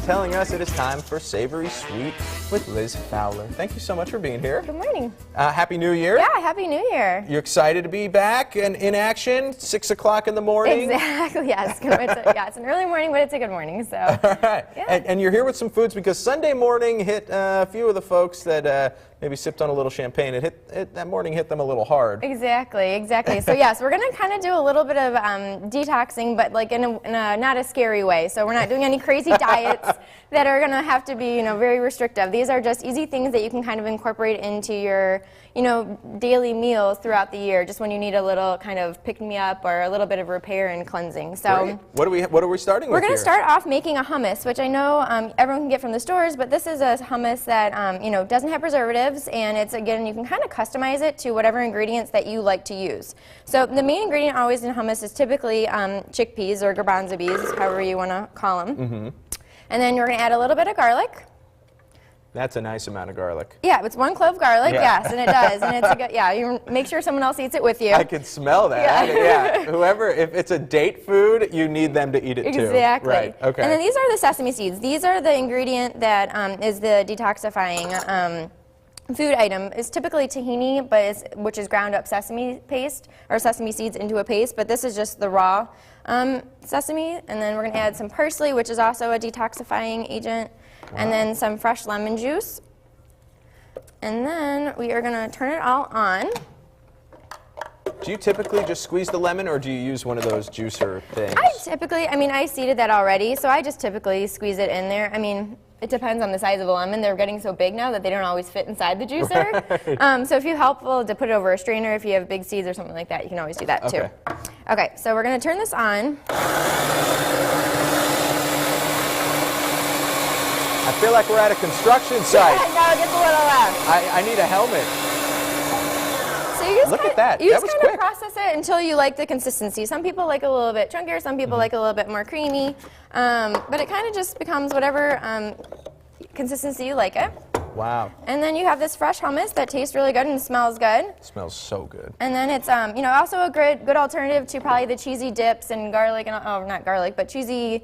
telling us it is time for Savory Sweet with Liz Fowler. Thank you so much for being here. Good morning. Happy New Year. Yeah, Happy New Year. You excited to be back and in action, 6 o'clock in the morning? Exactly, yes. It's an early morning, but it's a good morning. So. All right. Yeah. And you're here with some foods because Sunday morning hit a few of the folks that maybe sipped on a little champagne. That morning hit them a little hard. Exactly. So yes, we're going to kind of do a little bit of detoxing, but like in a not a scary way. So we're not doing any crazy diets that are going to have to be, very restrictive. These are just easy things that you can kind of incorporate into your, daily meals throughout the year, just when you need a little kind of pick-me-up or a little bit of repair and cleansing. So great. What are we starting with? We're going to start off making a hummus, which I know everyone can get from the stores, but this is a hummus that doesn't have preservatives, and it's, again, you can kind of customize it to whatever ingredients that you like to use. So the main ingredient always in hummus is typically chickpeas or garbanzo beans, however you want to call them. Mm-hmm. And then you're going to add a little bit of garlic. That's a nice amount of garlic. Yeah, it's 1 clove garlic, yeah. Yes, and it does. And it's a good, you make sure someone else eats it with you. I can smell that. Yeah. Whoever, if it's a date food, you need them to eat it too. Exactly. Right. Okay. And then these are the sesame seeds. These are the ingredient that is the detoxifying food item. Is typically tahini, which is ground up sesame paste or sesame seeds into a paste. But this is just the raw sesame. And then we're going to add some parsley, which is also a detoxifying agent. Wow. And then some fresh lemon juice. And then we are going to turn it all on. Do you typically just squeeze the lemon, or do you use one of those juicer things? I seeded that already, so I just typically squeeze it in there. It depends on the size of the lemon. They're getting so big now that they don't always fit inside the juicer. Right. So if you're helpful to put it over a strainer, if you have big seeds or something like that, you can always do that too. Okay, so we're going to turn this on. I feel like we're at a construction site. Yeah, no, just a little left. I need a helmet. So you just Look at that. You That just was kind of quick. process it until you like the consistency. Some people like a little bit chunkier, some people like a little bit more creamy. But it kind of just becomes whatever consistency you like it. Wow. And then you have this fresh hummus that tastes really good and smells good. It smells so good. And then it's also a good alternative to probably the cheesy dips and garlic and not garlic, but cheesy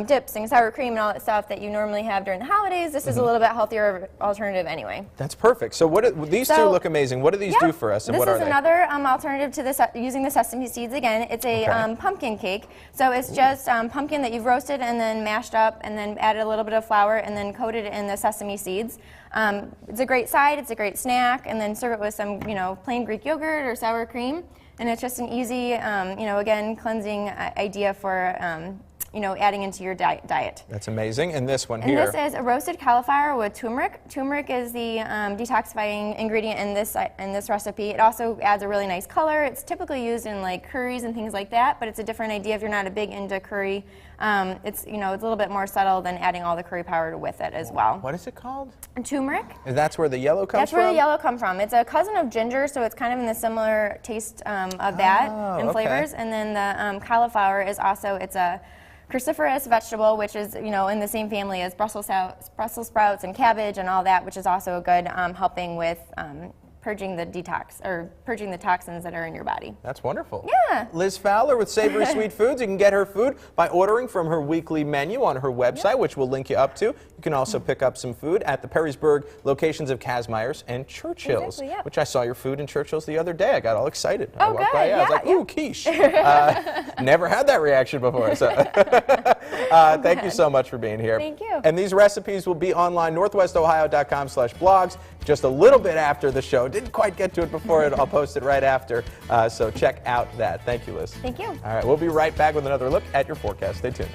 dips and sour cream and all that stuff that you normally have during the holidays. This is a little bit healthier alternative anyway. That's perfect. So these two look amazing. What do these do for us, and what are they? This is another alternative to using the sesame seeds again. It's a pumpkin cake. So it's just pumpkin that you've roasted and then mashed up and then added a little bit of flour and then coated in the sesame seeds. It's a great side, it's a great snack, and then serve it with some, plain Greek yogurt or sour cream. And it's just an easy, again, cleansing idea for adding into your diet. That's amazing. And this one here. And this is a roasted cauliflower with turmeric. Turmeric is the detoxifying ingredient in this recipe. It also adds a really nice color. It's typically used in like curries and things like that, but it's a different idea if you're not a big into curry. It's a little bit more subtle than adding all the curry powder with it as well. What is it called? Turmeric. And that's where the yellow comes from? That's where the yellow comes from. It's a cousin of ginger, so it's kind of in the similar taste of that and flavors. And then the cauliflower is also, it's a cruciferous vegetable, which is in the same family as Brussels sprouts and cabbage and all that, which is also a good helping with purging the toxins that are in your body. That's wonderful. Yeah. Liz Fowler with Savory Sweet Foods. You can get her food by ordering from her weekly menu on her website, which we'll link you up to. You can also pick up some food at the Perrysburg locations of Kazmeyer's and Churchill's, which I saw your food in Churchill's the other day. I got all excited. I walked by, I was like, ooh, quiche. Never had that reaction before. So thank you so much for being here. Thank you. And these recipes will be online, northwestohio.com/blogs, just a little bit after the show. Didn't quite get to it before I'll post it right after. So check out that. Thank you, Liz. Thank you. All right, we'll be right back with another look at your forecast. Stay tuned.